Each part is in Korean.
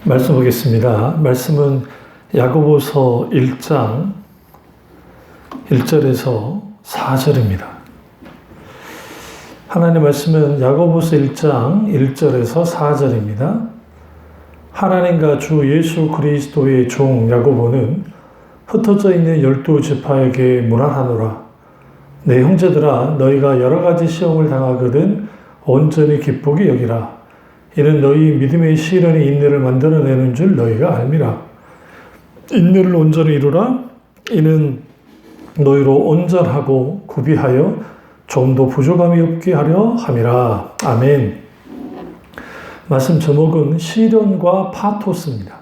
말씀 보겠습니다. 말씀은 야고보서 1장 1절에서 4절입니다. 하나님의 말씀은 야고보서 1장 1절에서 4절입니다. 하나님과 주 예수 그리스도의 종 야고보는 흩어져 있는 12지파에게 문안하노라. 내 형제들아, 너희가 여러 가지 시험을 당하거든 온전히 기쁘게 여기라. 이는 너희 믿음의 시련이 인내를 만들어내는 줄 너희가 알미라. 인내를 온전히 이루라. 이는 너희로 온전하고 구비하여 좀 더 부족함이 없게 하려 함이라. 아멘. 말씀 제목은 시련과 파토스입니다.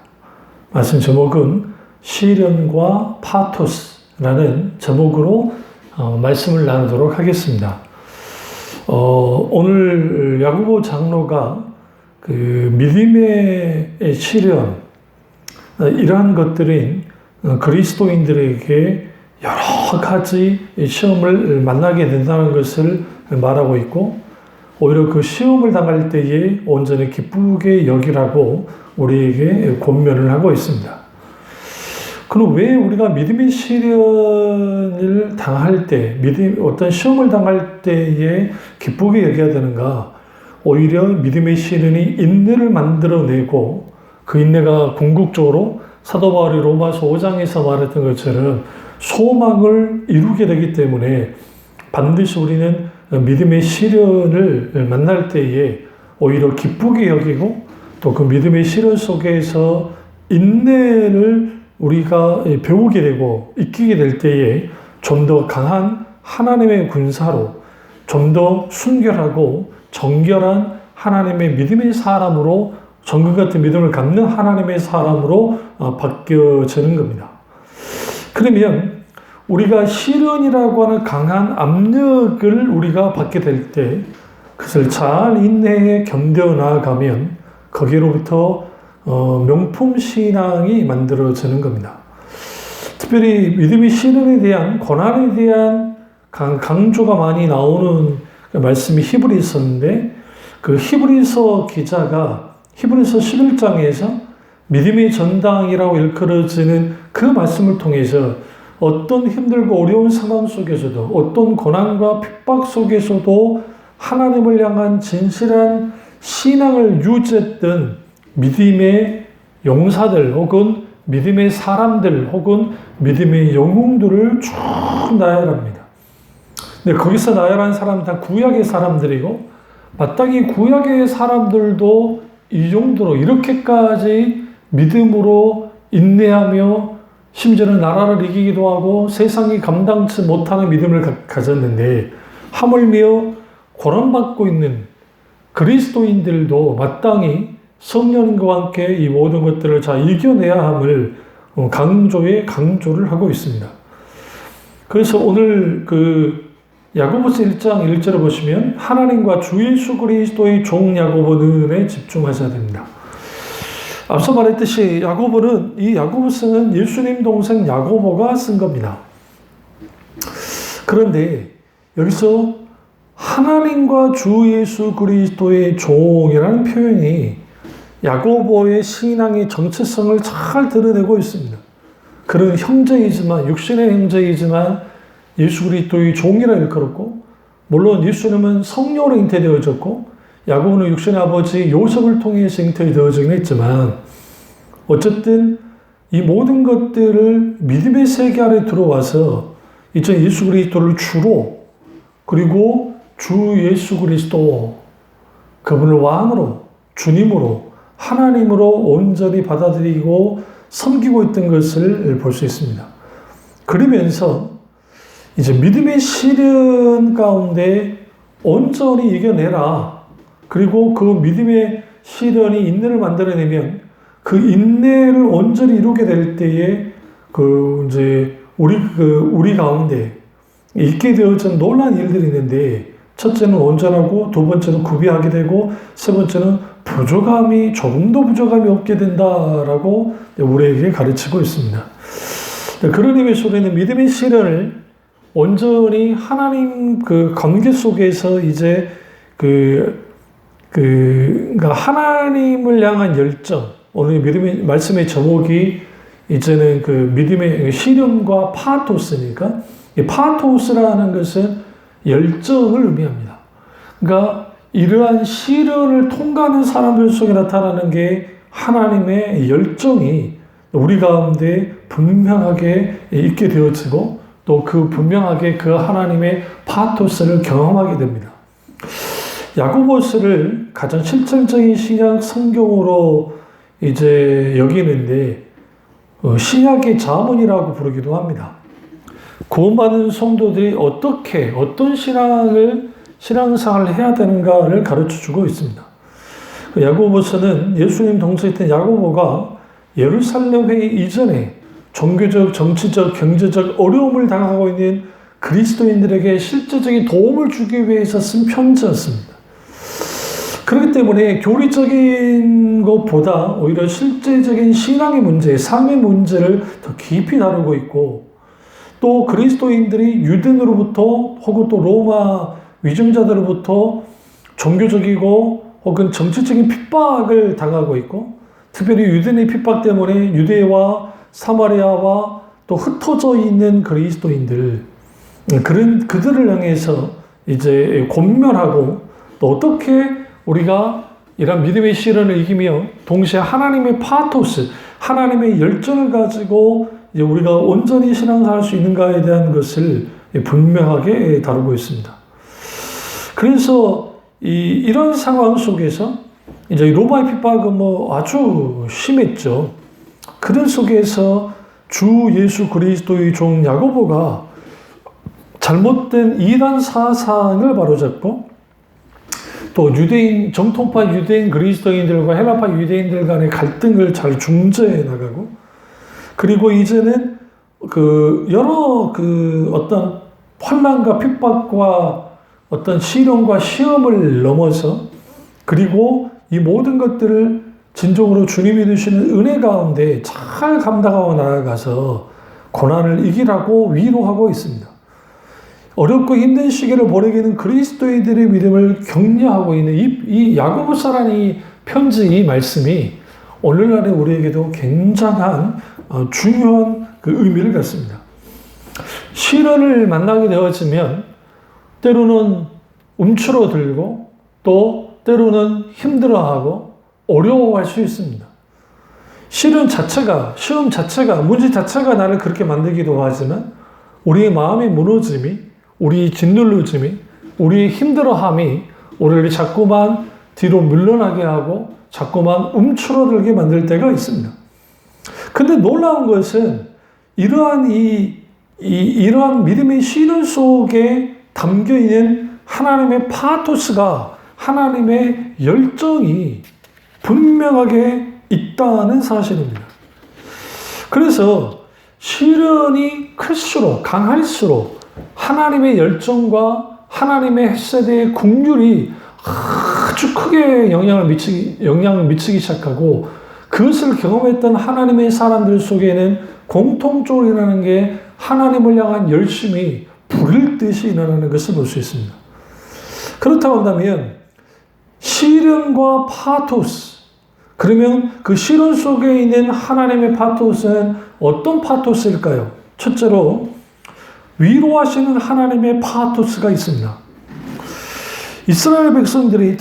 말씀 제목은 시련과 파토스라는 제목으로 말씀을 나누도록 하겠습니다. 오늘 야고보 장로가 그 믿음의 시련, 이러한 것들인 그리스도인들에게 여러 가지 시험을 만나게 된다는 것을 말하고 있고, 오히려 그 시험을 당할 때에 온전히 기쁘게 여기라고 우리에게 권면을 하고 있습니다. 그럼 왜 우리가 믿음의 시련을 당할 때, 어떤 시험을 당할 때에 기쁘게 여겨야 되는가? 오히려 믿음의 시련이 인내를 만들어내고, 그 인내가 궁극적으로 사도 바울이 로마서 5장에서 말했던 것처럼 소망을 이루게 되기 때문에 반드시 우리는 믿음의 시련을 만날 때에 오히려 기쁘게 여기고, 또 그 믿음의 시련 속에서 인내를 우리가 배우게 되고 익히게 될 때에 좀 더 강한 하나님의 군사로, 좀 더 순결하고 정결한 하나님의 믿음의 사람으로, 정금 같은 믿음을 갖는 하나님의 사람으로 바뀌어지는 겁니다. 그러면 우리가 시련이라고 하는 강한 압력을 우리가 받게 될 때 그것을 잘 인내해 견뎌 나아가면 거기로부터 명품 신앙이 만들어지는 겁니다. 특별히 믿음의 시련에 대한, 고난에 대한 강조가 많이 나오는 말씀이 히브리서인데, 그 히브리서 기자가 히브리서 11장에서 믿음의 전당이라고 일컬어지는 그 말씀을 통해서 어떤 힘들고 어려운 상황 속에서도, 어떤 고난과 핍박 속에서도 하나님을 향한 진실한 신앙을 유지했던 믿음의 용사들, 혹은 믿음의 사람들, 혹은 믿음의 영웅들을 쭉 나열합니다. 근데 거기서 나열한 사람은 다 구약의 사람들이고, 마땅히 구약의 사람들도 이 정도로 이렇게까지 믿음으로 인내하며 심지어는 나라를 이기기도 하고 세상이 감당치 못하는 믿음을 가졌는데, 하물며 고난받고 있는 그리스도인들도 마땅히 성령님과 함께 이 모든 것들을 잘 이겨내야 함을 강조를 하고 있습니다. 그래서 오늘 그 야고보서 1장 1절을 보시면 하나님과 주 예수 그리스도의 종 야고보는에 집중하셔야 됩니다. 앞서 말했듯이 이 야고보서는 예수님 동생 야고보가 쓴 겁니다. 그런데 여기서 하나님과 주 예수 그리스도의 종이라는 표현이 야고보의 신앙의 정체성을 잘 드러내고 있습니다. 그런 형제이지만, 육신의 형제이지만 예수 그리스도의 종이라 일컬었고, 물론 예수님은 성령으로 잉태되어졌고 야고보는 육신의 아버지 요셉을 통해서 잉태되어지긴 했지만, 어쨌든 이 모든 것들을 믿음의 세계 아래 들어와서 이제 예수 그리스도를 주로, 그리고 주 예수 그리스도 그분을 왕으로, 주님으로, 하나님으로 온전히 받아들이고 섬기고 있던 것을 볼 수 있습니다. 그러면서 이제 믿음의 시련 가운데 온전히 이겨내라. 그리고 그 믿음의 시련이 인내를 만들어내면 그 인내를 온전히 이루게 될 때에 우리 가운데 있게 되어진 놀라운 일들이 있는데, 첫째는 온전하고, 두 번째는 구비하게 되고, 세 번째는 조금도 부족함이 없게 된다라고 우리에게 가르치고 있습니다. 그런 의미에서 우리는 믿음의 시련을 온전히 하나님 그 관계 속에서 이제 그러니까 하나님을 향한 열정, 오늘 믿음의 말씀의 제목이 이제는 그 믿음의 시련과 파토스니까, 이 파토스라는 것은 열정을 의미합니다. 그러니까 이러한 시련을 통과하는 사람들 속에 나타나는 게 하나님의 열정이 우리 가운데 분명하게 있게 되어지고, 또 그 분명하게 그 하나님의 파토스를 경험하게 됩니다. 야고보서를 가장 실천적인 신약 성경으로 이제 여기는데, 신약의 자문이라고 부르기도 합니다. 구원받은 성도들이 어떻게, 어떤 신앙생활을 해야 되는가를 가르쳐 주고 있습니다. 야고보서는 예수님 동서했던 야고보가 예루살렘 회의 이전에 종교적, 정치적, 경제적 어려움을 당하고 있는 그리스도인들에게 실제적인 도움을 주기 위해서 쓴 편지였습니다. 그렇기 때문에 교리적인 것보다 오히려 실제적인 신앙의 문제, 삶의 문제를 더 깊이 다루고 있고, 또 그리스도인들이 유대인으로부터 혹은 또 로마 위정자들로부터 종교적이고 혹은 정치적인 핍박을 당하고 있고, 특별히 유대인의 핍박 때문에 유대와 사마리아와 또 흩어져 있는 그리스도인들, 그들을 향해서 이제 권면하고, 또 어떻게 우리가 이런 믿음의 시련을 이기며 동시에 하나님의 파토스, 하나님의 열정을 가지고 이제 우리가 온전히 신앙생활 할 수 있는가에 대한 것을 분명하게 다루고 있습니다. 그래서 이런 상황 속에서 이제 로마의 핍박은 아주 심했죠. 그런 속에서 주 예수 그리스도의 종 야고보가 잘못된 이단 사상을 바로잡고, 또 유대인, 정통파 유대인 그리스도인들과 헬라파 유대인들 간의 갈등을 잘 중재해 나가고, 그리고 이제는 여러 어떤 환난과 핍박과 어떤 시련과 시험을 넘어서, 그리고 이 모든 것들을 진정으로 주님이 주시는 은혜 가운데 잘 감당하고 나아가서 고난을 이기라고 위로하고 있습니다. 어렵고 힘든 시기를 보내기는 그리스도인들의 믿음을 격려하고 있는 이 야고보서라는 이 편지, 이 말씀이 오늘날의 우리에게도 굉장한 중요한 그 의미를 갖습니다. 시련을 만나게 되어지면 때로는 움츠러들고, 또 때로는 힘들어하고 어려워할 수 있습니다. 시험 자체가, 문제 자체가 나를 그렇게 만들기도 하지만, 우리의 마음의 무너짐이, 우리의 짓눌러짐이, 우리의 힘들어함이 우리를 자꾸만 뒤로 물러나게 하고 자꾸만 움츠러들게 만들 때가 있습니다. 근데 놀라운 것은 이러한 이러한 믿음의 시련 속에 담겨 있는 하나님의 파토스가, 하나님의 열정이 분명하게 있다는 사실입니다. 그래서 시련이 클수록, 강할수록 하나님의 열정과 하나님의 헤세드의 긍휼이 아주 크게 영향을 미치기 시작하고, 그것을 경험했던 하나님의 사람들 속에는 공통적으로 일어나는 게 하나님을 향한 열심이 불일 듯이 일어나는 것을 볼 수 있습니다. 그렇다고 한다면 시련과 파토스, 그러면 그 시련 속에 있는 하나님의 파토스는 어떤 파토스일까요? 첫째로 위로하시는 하나님의 파토스가 있습니다. 이스라엘 백성들이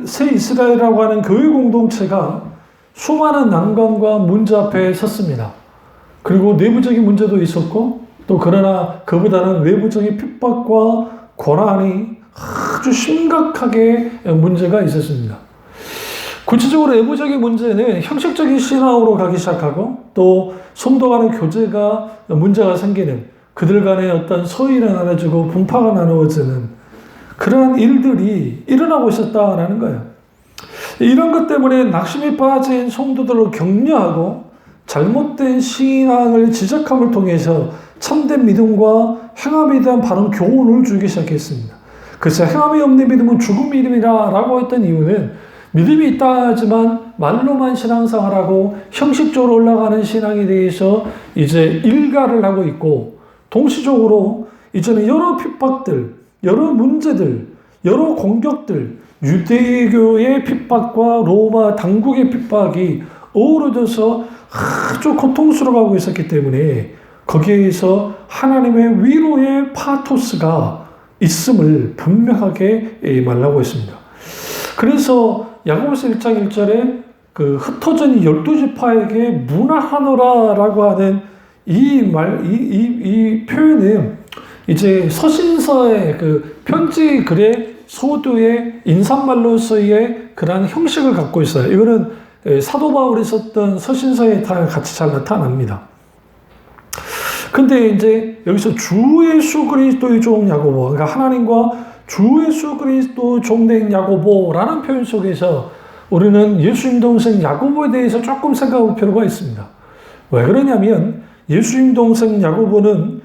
새 이스라엘이라고 하는 교회 공동체가 수많은 난관과 문제 앞에 섰습니다. 그리고 내부적인 문제도 있었고, 또 그러나 그보다는 외부적인 핍박과 고난이 아주 심각하게 문제가 있었습니다. 구체적으로 내부적인 문제는 형식적인 신앙으로 가기 시작하고, 또 성도 간의 교제가 문제가 생기는, 그들 간의 어떤 서의를 나눠주고 분파가 나누어지는 그러한 일들이 일어나고 있었다라는 거예요. 이런 것 때문에 낙심에 빠진 성도들을 격려하고 잘못된 신앙을 지적함을 통해서 참된 믿음과 행함에 대한 바른 교훈을 주기 시작했습니다. 그래서 행함이 없는 믿음은 죽은 믿음이라고 했던 이유는, 믿음이 있다 하지만 말로만 신앙생활하고 형식적으로 올라가는 신앙에 대해서 이제 일가를 하고 있고, 동시적으로 이제는 여러 핍박들, 여러 문제들, 여러 공격들, 유대교의 핍박과 로마 당국의 핍박이 어우러져서 아주 고통스러워하고 있었기 때문에 거기에서 하나님의 위로의 파토스가 있음을 분명하게 말하고 있습니다. 그래서 야고보서 1장 1절에 그 흩어진 12지파에게 문화하노라라고 하는 이 표현은 이제 서신서의 그 편지 글의 소두의 인사말로서의 그러한 형식을 갖고 있어요. 이거는 사도 바울이 썼던 서신서에 다 같이 잘 나타납니다. 근데 이제 여기서 주 예수 그리스도의 종 야고보, 그러니까 하나님과 주 예수 그리스도 종된 야고보라는 표현 속에서 우리는 예수님 동생 야고보에 대해서 조금 생각할 필요가 있습니다. 왜 그러냐면 예수님 동생 야고보는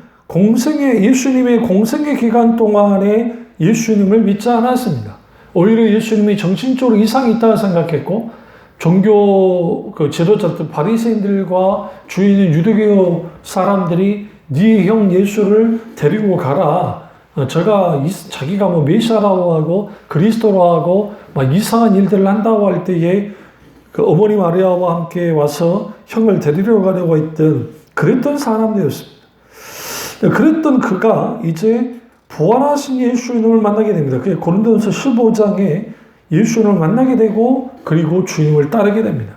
예수님의 공생의 기간 동안에 예수님을 믿지 않았습니다. 오히려 예수님이 정신적으로 이상이 있다고 생각했고 종교 그 지도자들 바리새인들과 주위에 있는 유대교 사람들이 네 형 예수를 데리고 가라. 자기가 뭐 메시아라고 하고 그리스도라고 하고 막 이상한 일들을 한다고 할 때에 그 어머니 마리아와 함께 와서 형을 데리러 가려고 했던 그랬던 사람들이었습니다. 그랬던 그가 이제 부활하신 예수님을 만나게 됩니다. 그게 고린도전서 15장에 예수님을 만나게 되고 그리고 주님을 따르게 됩니다.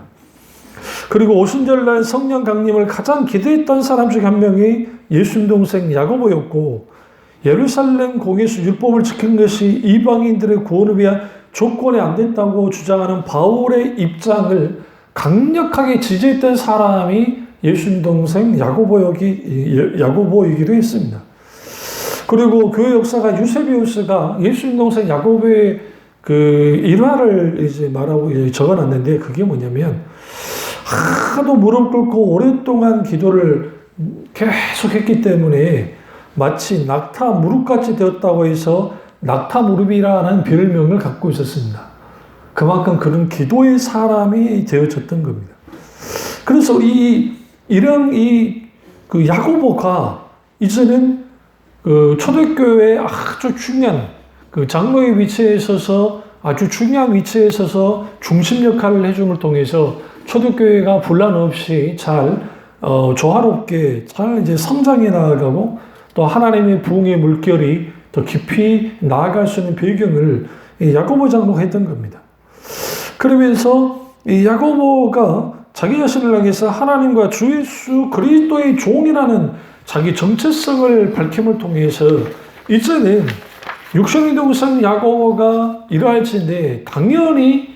그리고 오순절날 성령 강림을 가장 기대했던 사람 중 한 명이 예수님 동생 야고보였고 예루살렘 공회에서 율법을 지킨 것이 이방인들의 구원을 위한 조건이 안 됐다고 주장하는 바울의 입장을 강력하게 지지했던 사람이 예수님 동생 야고보이기도 했습니다. 그리고 교회 역사가 유세비우스가 예수님 동생 야고보의 그 일화를 이제 말하고 적어놨는데 그게 뭐냐면 하도 무릎 꿇고 오랫동안 기도를 계속했기 때문에 마치 낙타 무릎같이 되었다고 해서 낙타 무릎이라는 별명을 갖고 있었습니다. 그만큼 그런 기도의 사람이 되어졌던 겁니다. 그래서 그 야고보가 이제는 그 초대교회의 아주 중요한 그 장로의 위치에 있어서 아주 중요한 위치에 있어서 중심 역할을 해줌을 통해서 초대교회가 분란 없이 잘 조화롭게 잘 이제 성장해 나아가고 또 하나님의 부흥의 물결이 더 깊이 나아갈 수 있는 배경을 야고보 장로가 했던 겁니다. 그러면서 이 야고보가 자기 자신을 향해서 하나님과 주 예수 그리스도의 종이라는 자기 정체성을 밝힘을 통해서 이제는 육신의 동생 야고보가 이러할지인데 당연히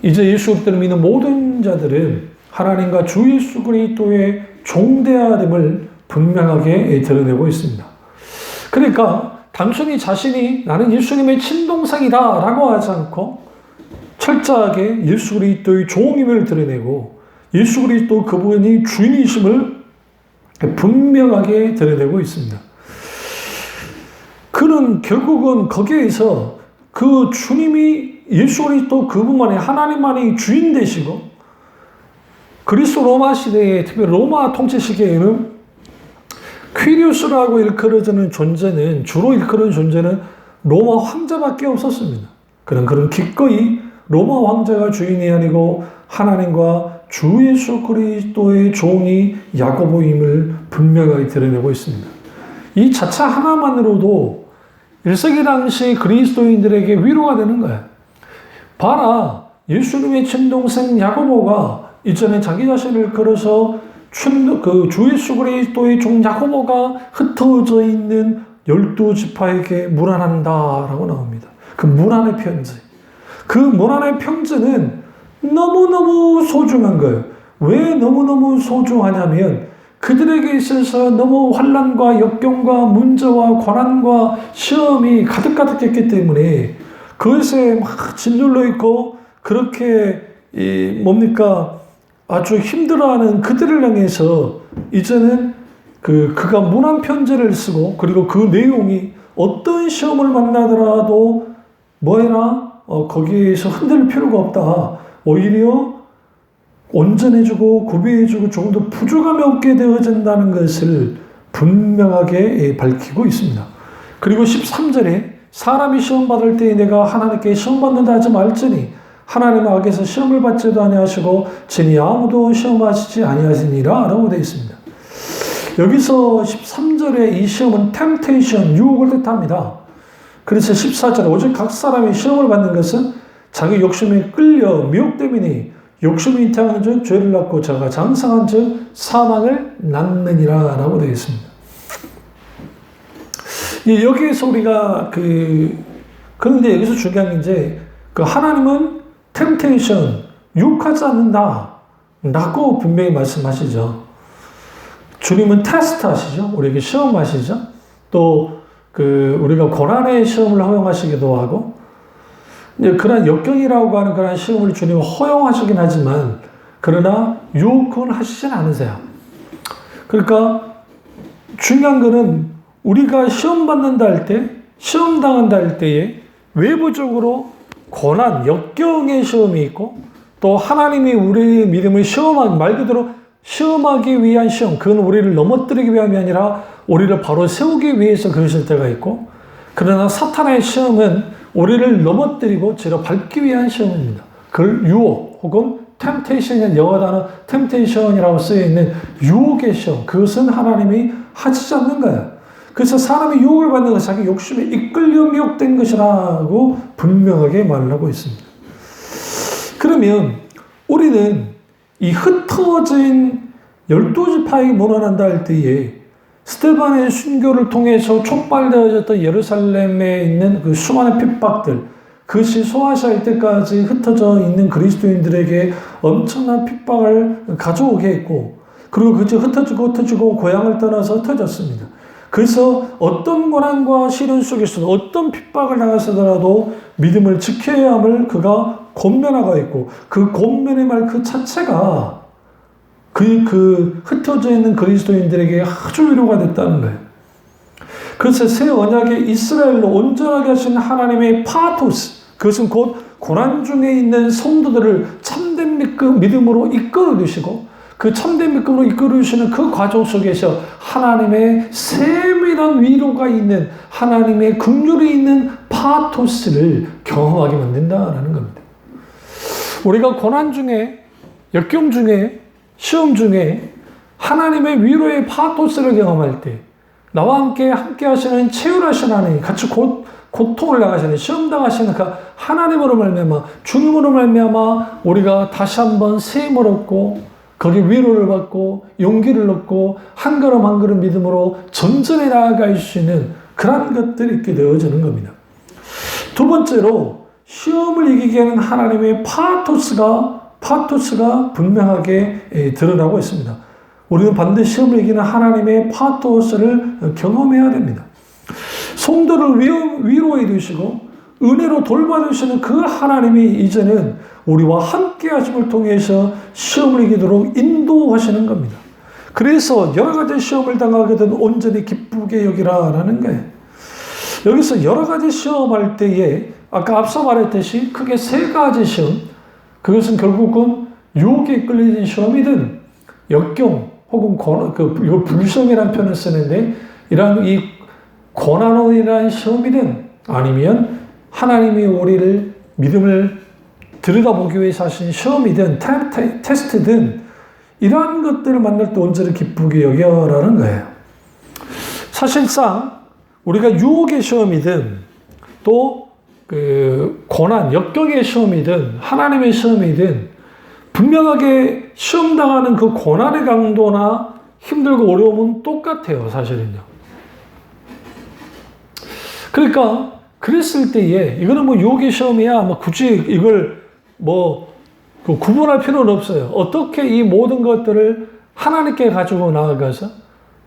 이제 예수 그리스도를 믿는 모든 자들은 하나님과 주 예수 그리스도의 종되어됨을 분명하게 드러내고 있습니다. 그러니까 단순히 자신이 나는 예수님의 친동생이다 라고 하지 않고 철저하게 예수 그리스도의 종임을 드러내고 예수 그리스도 그분이 주인이심을 분명하게 드러내고 있습니다. 그는 결국은 거기에서 그 주님이 예수 그리스도 그분만이 하나님만이 주인 되시고 그리스 로마 시대에 특히 로마 통치 시기에는 퀴리우스라고 일컬어지는 존재는 주로 일컬어지는 존재는 로마 황제밖에 없었습니다. 그런 기꺼이 로마 황제가 주인이 아니고 하나님과 주 예수 그리스도의 종이 야고보임을 분명하게 드러내고 있습니다. 이 자체 하나만으로도 1세기 당시 그리스도인들에게 위로가 되는 거예요. 봐라, 예수님의 친동생 야고보가 이전에 자기 자신을 걸어서 그 주 예수 그리스도의 종 야고보가 흩어져 있는 12지파에게 문안한다라고 나옵니다. 그 문안의 편지. 그 문안의 편지는 너무너무 소중한 거예요. 왜 너무너무 소중하냐면 그들에게 있어서 너무 환난과 역경과 문제와 고난과 시험이 가득가득했기 때문에 그것에 막 짓눌러 있고 그렇게 아주 힘들어하는 그들을 향해서 이제는 그가 문안 편지를 쓰고 그리고 그 내용이 어떤 시험을 만나더라도 거기에서 흔들 필요가 없다. 오히려 온전해지고 구비해지고 조금 더 부족함이 없게 되어진다는 것을 분명하게 밝히고 있습니다. 그리고 13절에 사람이 시험 받을 때 내가 하나님께 시험 받는다 하지 말지니 하나님은 악에서 시험을 받지도 아니하시고 진히 아무도 시험하시지 아니하시니라 라고 되어 있습니다. 여기서 13절에 이 시험은 temptation, 유혹을 뜻합니다. 그래서 14절에 오직 각 사람이 시험을 받는 것은 자기 욕심에 끌려 미혹됨이니 욕심이 잉태하는 즉 죄를 낳고 자가 장성한 즉 사망을 낳느니라 라고 되어 있습니다. 여기에서 우리가 그런데 여기서 중요한 게 이제 하나님은 temptation, 유혹하지 않는다 라고 분명히 말씀하시죠. 주님은 테스트 하시죠. 우리에게 시험 하시죠. 또 우리가 고난의 시험을 허용하시기도 하고 그런 역경이라고 하는 그런 시험을 주님은 허용하시긴 하지만 그러나 유혹은 하시진 않으세요. 그러니까 중요한 거는 우리가 시험 받는다 할 때, 시험 당한다 할 때에 외부적으로 고난, 역경의 시험이 있고 또 하나님이 우리의 믿음을 시험하기, 말 그대로 시험하기 위한 시험, 그건 우리를 넘어뜨리기 위함이 아니라 우리를 바로 세우기 위해서 그러실 때가 있고 그러나 사탄의 시험은 우리를 넘어뜨리고 죄로 밟기 위한 시험입니다. 그걸 유혹 혹은 temptation이라는 영어 단어 temptation이라고 쓰여있는 유혹의 시험, 그것은 하나님이 하시지 않는 거예요. 그래서 사람이 유혹을 받는 것은 자기 욕심에 이끌려 미혹된 것이라고 분명하게 말을 하고 있습니다. 그러면 우리는 이 흩어진 12지파에게 모난한다 할 때에 스데반의 순교를 통해서 촉발되어졌던 예루살렘에 있는 그 수많은 핍박들, 그것이 소아시아일 때까지 흩어져 있는 그리스도인들에게 엄청난 핍박을 가져오게 했고, 그리고 그저 흩어지고 고향을 떠나서 흩어졌습니다. 그래서 어떤 고난과 시련 속에서도 어떤 핍박을 당하시더라도 믿음을 지켜야 함을 그가 권면하고 있고, 그 권면의 말 그 자체가 그 흩어져 있는 그리스도인들에게 아주 위로가 됐다는 거예요. 그래서 새 언약의 이스라엘로 온전하게 하신 하나님의 파토스, 그것은 곧 고난 중에 있는 성도들을 참된 믿음으로 이끌어 주시고 그 참된 믿음으로 이끌어 주시는 그 과정 속에서 하나님의 세밀한 위로가 있는, 하나님의 긍휼이 있는 파토스를 경험하게 만든다라는 겁니다. 우리가 고난 중에, 역경 중에, 시험 중에 하나님의 위로의 파토스를 경험할 때 나와 함께 하시는 채울하신 하나님, 같이 고통을 당하시는, 시험 당하시는 그 하나님으로 말미암아, 주님으로 말미암아 우리가 다시 한번 새 힘을 얻고 거기 위로를 받고 용기를 얻고 한 걸음 한 걸음 믿음으로 전전에 나아갈 수 있는 그런 것들이 있게 되어지는 겁니다. 두 번째로 시험을 이기게 하는 하나님의 파토스가 분명하게 드러나고 있습니다. 우리는 반드시 시험을 이기는 하나님의 파토스를 경험해야 됩니다. 성도를 위로해 주시고 은혜로 돌봐주시는 그 하나님이 이제는 우리와 함께 하심을 통해서 시험을 이기도록 인도하시는 겁니다. 그래서 여러 가지 시험을 당하거든 온전히 기쁘게 여기라라는 거예요. 여기서 여러 가지 시험할 때에 아까 앞서 말했듯이 크게 세 가지 시험, 그것은 결국은 유혹에 끌리는 시험이든 역경 혹은 이거 불시험이라는 표현을 쓰는데 이런 이 고난이라는 시험이든 아니면 하나님이 우리를 믿음을 들여다보기 위해서 하신 시험이든 테스트든 이러한 것들을 만날 때 온전히 기쁘게 여겨라는 거예요. 사실상 우리가 유혹의 시험이든 또 고난, 역경의 시험이든 하나님의 시험이든 분명하게 시험당하는 그 고난의 강도나 힘들고 어려움은 똑같아요, 사실은요. 그러니까 그랬을 때에 이거는 유혹의 시험이야 굳이 이걸 구분할 필요는 없어요. 어떻게 이 모든 것들을 하나님께 가지고 나아가서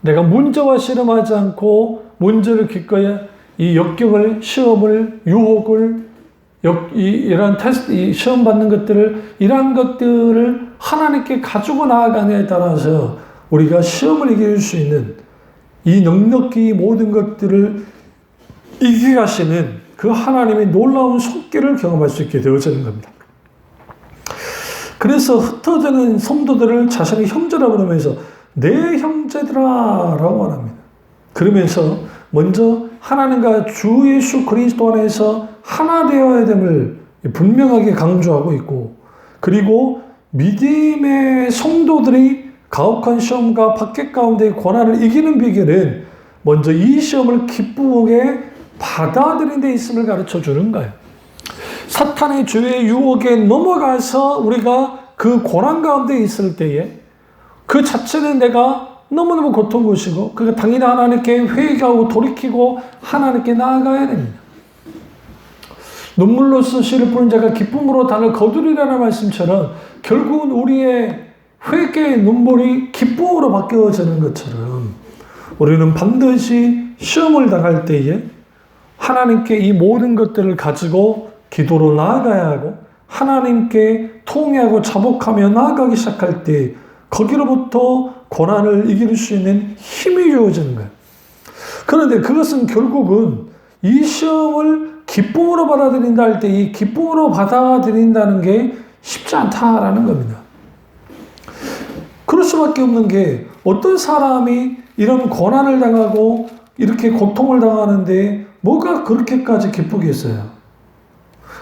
내가 문제와 씨름하지 않고 문제를 기꺼이 이 역경을, 시험을, 유혹을, 이런 테스트, 이 시험 받는 것들을, 이러한 것들을 하나님께 가지고 나아가냐에 따라서 우리가 시험을 이길 수 있는 이 넉넉히 모든 것들을 이기게 하시는 그 하나님의 놀라운 손길을 경험할 수 있게 되어지는 겁니다. 그래서 흩어지는 성도들을 자신의 형제라 부르면서 내 형제들아 라고 말합니다. 그러면서 먼저 하나님과 주 예수 그리스도 안에서 하나 되어야 됨을 분명하게 강조하고 있고, 그리고 믿음의 성도들이 가혹한 시험과 박해 가운데 고난을 이기는 비결은 먼저 이 시험을 기쁘게 받아들이는 데 있음을 가르쳐 주는 거예요. 사탄의 죄의 유혹에 넘어가서 우리가 그 고난 가운데 있을 때에 그 자체는 내가 너무너무 고통것이고, 그가 당연히 하나님께 회개하고 돌이키고 하나님께 나아가야 됩니다. 눈물로써 씨를 뿌린 자가 기쁨으로 단을 거두리라는 말씀처럼 결국은 우리의 회개의 눈물이 기쁨으로 바뀌어지는 것처럼 우리는 반드시 시험을 당할 때에 하나님께 이 모든 것들을 가지고 기도로 나아가야 하고, 하나님께 통회하고 자복하며 나아가기 시작할 때 거기로부터 고난을 이길 수 있는 힘이 주어지는 거예요. 그런데 그것은 결국은 이 시험을 기쁨으로 받아들인다 할 때 이 기쁨으로 받아들인다는 게 쉽지 않다라는 겁니다. 그럴 수밖에 없는 게, 어떤 사람이 이런 고난을 당하고 이렇게 고통을 당하는데 뭐가 그렇게까지 기쁘겠어요?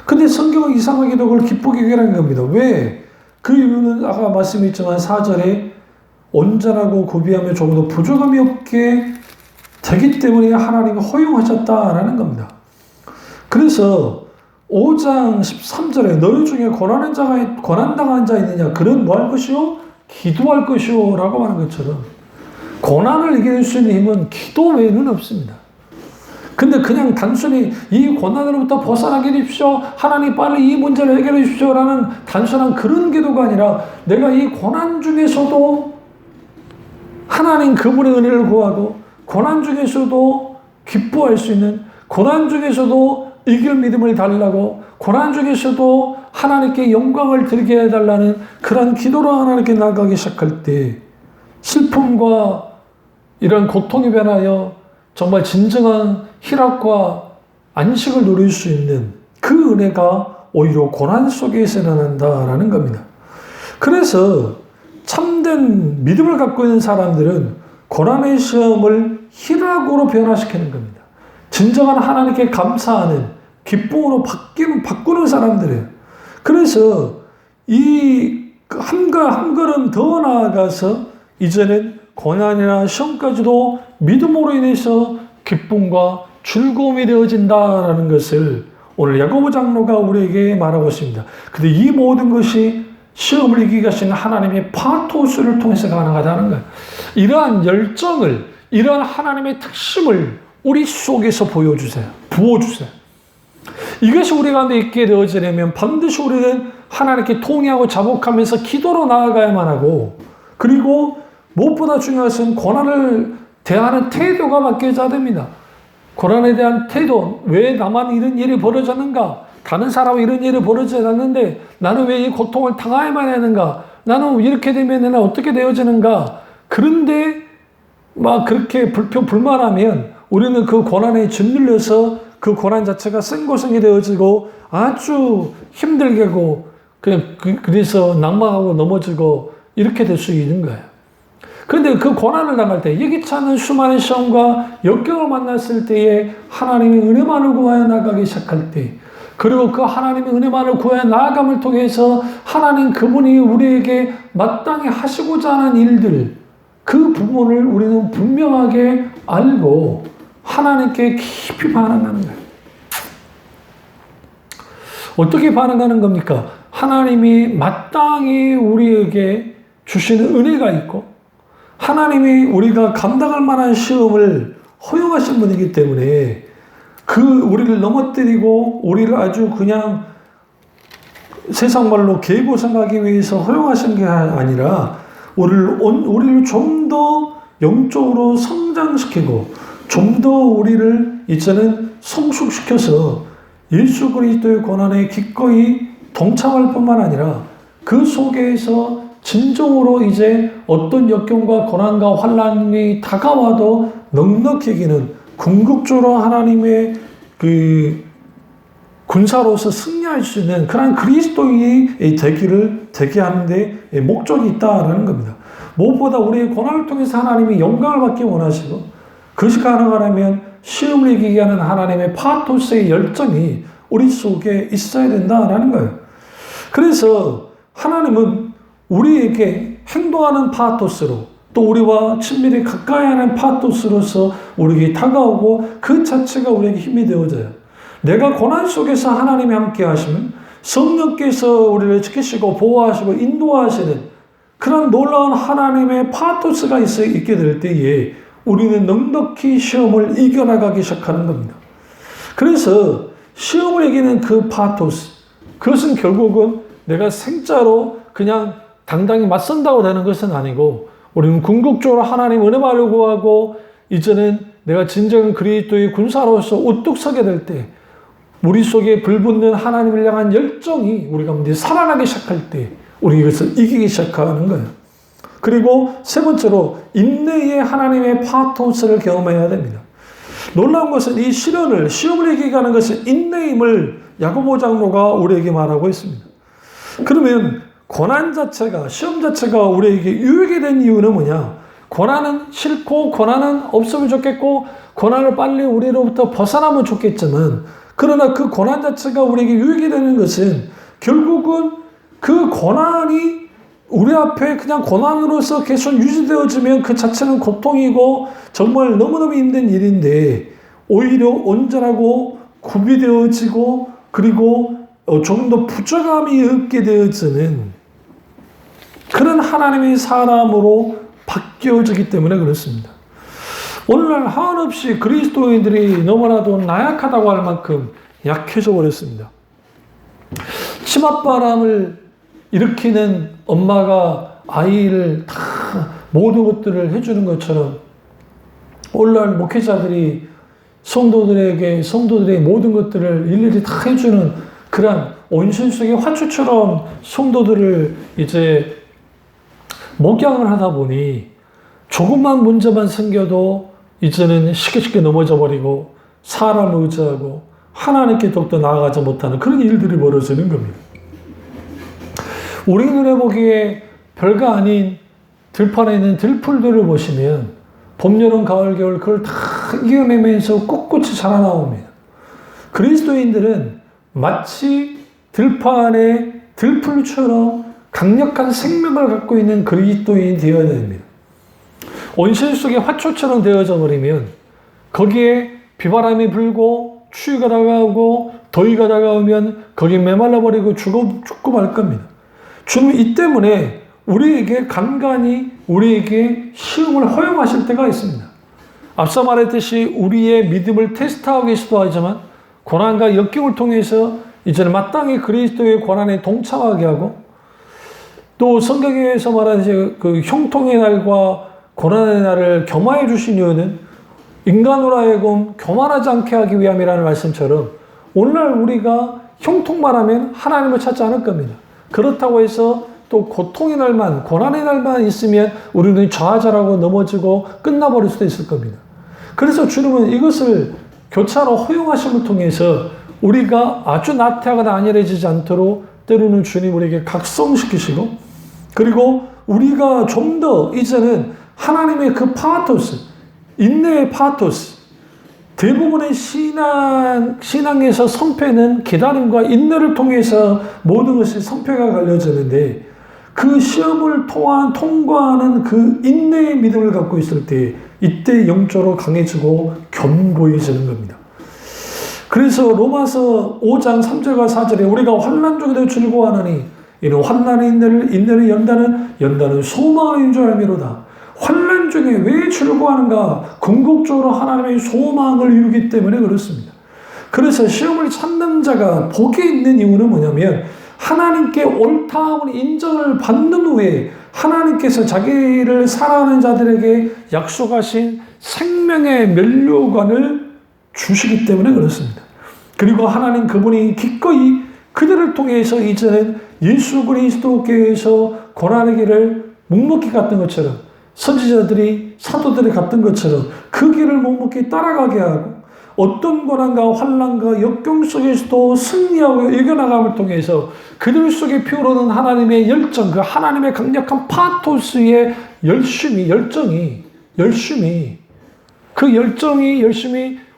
근데 성경은 이상하게도 그걸 기쁘게 얘기하는 겁니다. 왜? 그 이유는 아까 말씀했지만 4절에 온전하고 구비하며 조금도 부족함이 없게 되기 때문에 하나님이 허용하셨다라는 겁니다. 그래서 5장 13절에 너희 중에 고난당한 자 있느냐? 그는 뭐 할 것이요? 기도할 것이요 라고 하는 것처럼 고난을 이길 수 있는 힘은 기도 외에는 없습니다. 근데 그냥 단순히 이 고난으로부터 벗어나게 해주십시오, 하나님 빨리 이 문제를 해결해 주십시오 라는 단순한 그런 기도가 아니라, 내가 이 고난 중에서도 하나님 그분의 은혜를 구하고, 고난 중에서도 기뻐할 수 있는, 고난 중에서도 이길 믿음을 달라고, 고난 중에서도 하나님께 영광을 드리게 해달라는 그런 기도로 하나님께 나아가기 시작할 때 슬픔과 이런 고통이 변하여 정말 진정한 희락과 안식을 누릴 수 있는 그 은혜가 오히려 고난 속에서 일어난다라는 겁니다. 그래서 참된 믿음을 갖고 있는 사람들은 고난의 시험을 희락으로 변화시키는 겁니다. 진정한 하나님께 감사하는 기쁨으로 바꾸는 사람들이에요. 그래서 이 한 걸음 더 나아가서 이제는 고난이나 시험까지도 믿음으로 인해서 기쁨과 즐거움이 되어진다라는 것을 오늘 야고보 장로가 우리에게 말하고 있습니다. 근데 이 모든 것이 시험을 이기게 하시는 하나님의 파토스를 통해서 가능하다는 거예요. 이러한 열정을, 이러한 하나님의 특심을 우리 속에서 보여주세요. 부어주세요. 이것이 우리 가운데 있게 되어지려면 반드시 우리는 하나님께 통회하고 자복하면서 기도로 나아가야만 하고, 그리고 무엇보다 중요한 것은 고난을 대하는 태도가 바뀌어야 됩니다. 고난에 대한 태도, 왜 나만 이런 일이 벌어졌는가? 다른 사람은 이런 일이 벌어지지 않았는데 나는 왜 이 고통을 당해야만 하는가? 나는 이렇게 되면 내가 어떻게 되어지는가? 그런데 막 그렇게 불만하면 우리는 그 고난에 짓눌려서 그 고난 자체가 생고생이 되어지고 아주 힘들게 하고 그래서 낭망하고 넘어지고 이렇게 될 수 있는 거예요. 그런데 그 고난을 당할 때 예기치 않은 수많은 시험과 역경을 만났을 때에 하나님의 은혜만을 구하여 나아가기 시작할 때, 그리고 그 하나님의 은혜만을 구하여 나아감을 통해서 하나님 그분이 우리에게 마땅히 하시고자 하는 일들, 그 부분을 우리는 분명하게 알고 하나님께 깊이 반응하는 거예요. 어떻게 반응하는 겁니까? 하나님이 마땅히 우리에게 주시는 은혜가 있고, 하나님이 우리가 감당할 만한 시험을 허용하신 분이기 때문에 우리를 넘어뜨리고 우리를 아주 그냥 세상 말로 개고생하기 위해서 허용하신 게 아니라 우리를 좀 더 영적으로 성장시키고 좀 더 우리를 이제는 성숙시켜서 예수 그리스도의 고난에 기꺼이 동참할 뿐만 아니라 그 속에서 진정으로 이제 어떤 역경과 고난과 환난이 다가와도 넉넉히 이기는 궁극적으로 하나님의 그 군사로서 승리할 수 있는 그런 그리스도인이 되게 하는데 목적이 있다라는 겁니다. 무엇보다 우리의 고난을 통해서 하나님이 영광을 받기 원하시고, 그것이 가능하려면 시험을 이기게 하는 하나님의 파토스의 열정이 우리 속에 있어야 된다라는 거예요. 그래서 하나님은 우리에게 행동하는 파토스로, 또 우리와 친밀히 가까이 하는 파토스로서 우리에게 다가오고 그 자체가 우리에게 힘이 되어져요. 내가 고난 속에서 하나님이 함께 하시면 성령께서 우리를 지키시고 보호하시고 인도하시는 그런 놀라운 하나님의 파토스가 있게 될 때에 우리는 넉넉히 시험을 이겨나가기 시작하는 겁니다. 그래서 시험을 이기는 그 파토스, 그것은 결국은 내가 생자로 그냥 당당히 맞선다고 되는 것은 아니고, 우리는 궁극적으로 하나님 은혜만을 구하고 이제는 내가 진정한 그리스도의 군사로서 우뚝 서게 될 때 우리 속에 불붙는 하나님을 향한 열정이 우리 가운데 살아나기 시작할 때 우리 이것을 이기기 시작하는 거예요. 그리고 세 번째로 인내의 하나님의 파토스를 경험해야 됩니다. 놀라운 것은 이 시험을 이기게 하는 것은 인내임을 야고보 장로가 우리에게 말하고 있습니다. 그러면 고난 자체가, 시험 자체가 우리에게 유익이 된 이유는 뭐냐? 고난은 싫고 고난은 없으면 좋겠고 고난을 빨리 우리로부터 벗어나면 좋겠지만, 그러나 그 고난 자체가 우리에게 유익이 되는 것은 결국은 그 고난이 우리 앞에 그냥 고난으로서 계속 유지되어지면 그 자체는 고통이고 정말 너무너무 힘든 일인데, 오히려 온전하고 구비되어지고 그리고 조금 더 부족함이 없게 되어지는 그런 하나님의 사람으로 바뀌어지기 때문에 그렇습니다. 오늘날 한없이 그리스도인들이 너무나도 나약하다고 할 만큼 약해져 버렸습니다. 치맛바람을 일으키는 엄마가 아이를 다 모든 것들을 해주는 것처럼 오늘날 목회자들이 성도들의 모든 것들을 일일이 다 해주는 그런 온실 속의 화초처럼 성도들을 이제 목양을 하다 보니 조금만 문제만 생겨도 이제는 쉽게 넘어져 버리고 사람을 의지하고 하나님께 더욱더 나아가지 못하는 그런 일들이 벌어지는 겁니다. 우리 눈에 보기에 별거 아닌 들판에 있는 들풀들을 보시면 봄, 여름, 가을, 겨울 그걸 다 이겨내면서 꿋꿋이 자라나옵니다. 그리스도인들은 마치 들판의 들풀처럼 강력한 생명을 갖고 있는 그리스도인이 되어야 됩니다. 온실 속의 화초처럼 되어져 버리면 거기에 비바람이 불고 추위가 다가오고 더위가 다가오면 거기에 메말라 버리고 죽고 말 겁니다. 주는 이 때문에 우리에게 간간히 우리에게 시험을 허용하실 때가 있습니다. 앞서 말했듯이 우리의 믿음을 테스트하고 계시기도 하지만 고난과 역경을 통해서 이제는 마땅히 그리스도의 고난에 동참하게 하고, 또 성경에서 말하듯이 그 형통의 날과 고난의 날을 겸하여 주신 이유는 인간으로 하여금 교만하지 않게 하기 위함이라는 말씀처럼 오늘날 우리가 형통만 하면 하나님을 찾지 않을 겁니다. 그렇다고 해서 또 고통의 날만, 고난의 날만 있으면 우리는 좌절하고 넘어지고 끝나버릴 수도 있을 겁니다. 그래서 주님은 이것을 교차로 허용하심을 통해서 우리가 아주 나태하거나 안일해지지 않도록 때로는 주님 우리에게 각성시키시고, 그리고 우리가 좀 더 이제는 하나님의 그 파토스, 인내의 파토스, 대부분의 신앙에서 성패는 기다림과 인내를 통해서 모든 것이 성패가 갈려지는데, 그 시험을 통과하는 그 인내의 믿음을 갖고 있을 때 이때 영적으로 강해지고 견고해지는 겁니다. 그래서 로마서 5장 3절과 4절에 우리가 환난 중에도 즐거워하느니 이는 환난의 인내를 연다는 소망인 줄 알미로다. 환난 중에 왜 즐거워하는가? 궁극적으로 하나님의 소망을 이루기 때문에 그렇습니다. 그래서 시험을 참는 자가 복이 있는 이유는 뭐냐면 하나님께 옳다함을 인정을 받는 후에 하나님께서 자기를 사랑하는 자들에게 약속하신 생명의 면류관을 주시기 때문에 그렇습니다. 그리고 하나님 그분이 기꺼이 그들을 통해서 이제는 예수 그리스도께서 고난의 길을 묵묵히 갔던 것처럼, 선지자들이 사도들이 갔던 것처럼 그 길을 묵묵히 따라가게 하고, 어떤 고난과 환난과 역경 속에서도 승리하고 이겨나감을 통해서 그들 속에 피어오르는 하나님의 열정, 그 하나님의 강력한 파토스의 열심히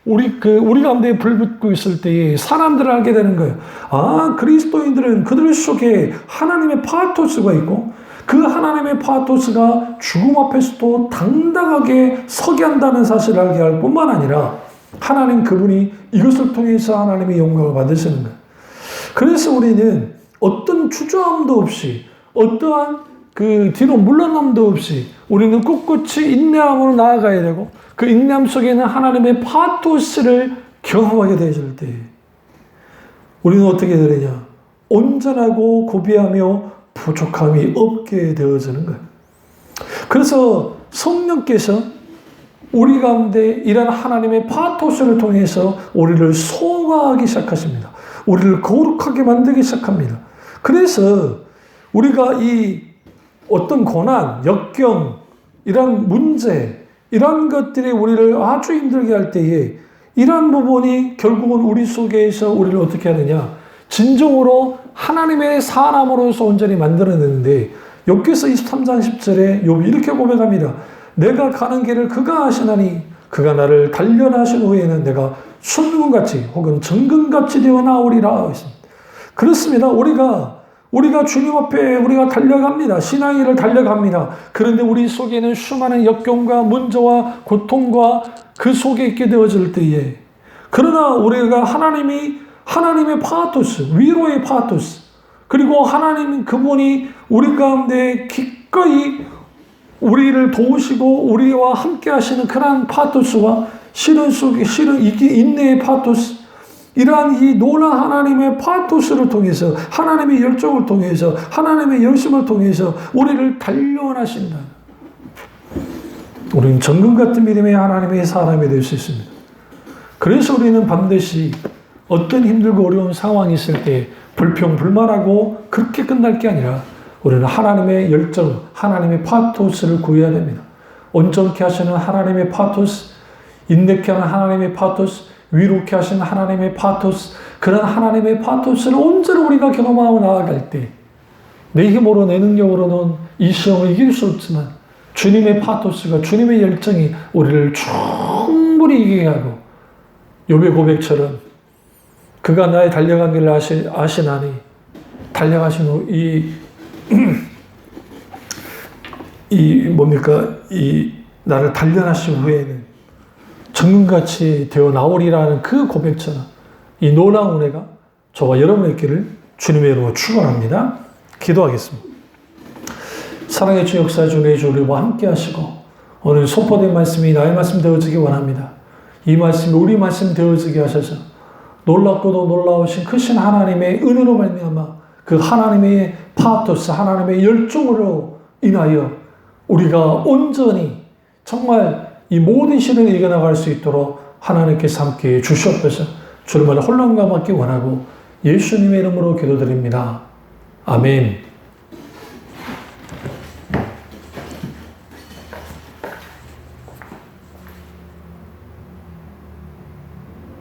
우리 가운데 불붙고 있을 때에 사람들을 알게 되는 거예요. 아, 그리스도인들은 그들 속에 하나님의 파토스가 있고 그 하나님의 파토스가 죽음 앞에서도 당당하게 서게 한다는 사실을 알게 할 뿐만 아니라 하나님 그분이 이것을 통해서 하나님의 영광을 받으시는 거예요. 그래서 우리는 어떤 주저함도 없이 어떠한 그 뒤로 물러남도 없이 우리는 꿋꿋이 인내함으로 나아가야 되고 그 인내함 속에는 하나님의 파토스를 경험하게 되어질 때 우리는 어떻게 되느냐? 온전하고 고비하며 부족함이 없게 되어지는 거예요. 그래서 성령께서 우리 가운데 이런 하나님의 파토스를 통해서 우리를 소화하기 시작하십니다. 우리를 거룩하게 만들기 시작합니다. 그래서 우리가 이 어떤 고난, 역경, 이런 문제, 이런 것들이 우리를 아주 힘들게 할 때에 이러한 부분이 결국은 우리 속에서 우리를 어떻게 하느냐? 진정으로 하나님의 사람으로서 온전히 만들어내는데 욥기서 23장 10절에 욥이 이렇게 고백합니다. 내가 가는 길을 그가 아시나니 그가 나를 단련하신 후에는 내가 순금같이 혹은 정금같이 되어 나오리라. 그렇습니다. 우리가 주님 앞에 우리가 달려갑니다. 신앙의 길을 달려갑니다. 그런데 우리 속에는 수많은 역경과 문제와 고통과 그 속에 있게 되어질 때에 그러나 우리가 하나님의 파토스, 위로의 파토스 그리고 하나님 그분이 우리 가운데 기꺼이 우리를 도우시고 우리와 함께 하시는 그러한 파토스와 실은 인내의 파토스 이러한 이 놀라운 하나님의 파토스를 통해서 하나님의 열정을 통해서 하나님의 열심을 통해서 우리를 단련하신다. 우리는 정금 같은 믿음의 하나님의 사람이 될 수 있습니다. 그래서 우리는 반드시 어떤 힘들고 어려운 상황이 있을 때 불평불만하고 그렇게 끝날 게 아니라 우리는 하나님의 열정, 하나님의 파토스를 구해야 됩니다. 온전케 하시는 하나님의 파토스, 인내케 하는 하나님의 파토스, 위로케 하시는 하나님의 파토스, 그런 하나님의 파토스를 온전히 우리가 경험하고 나아갈 때 내 힘으로 내 능력으로는 이 시험을 이길 수 없지만 주님의 파토스가 주님의 열정이 우리를 충분히 이기게 하고 욥의 고백처럼 그가 나의 달려간 길을 아시나니 달려가신 후 나를 단련하신 후에는 정금같이 되어 나오리라는 그 고백처럼 이 놀라운 은혜가 저와 여러분의 길을 주님의 이름으로 축원합니다. 기도하겠습니다. 사랑의 주 역사 중에 우리와 함께 하시고 오늘 선포된 말씀이 나의 말씀 되어지기 원합니다. 이 말씀이 우리 말씀 되어지게 하셔서 놀랍고도 놀라우신 크신 하나님의 은혜로 말미암아 그 하나님의 파토스, 하나님의 열정으로 인하여 우리가 온전히 정말 이 모든 시련을 이겨나갈 수 있도록 하나님께서 함께 주시옵소서. 주님을 혼란감 받기 원하고 예수님의 이름으로 기도드립니다. 아멘.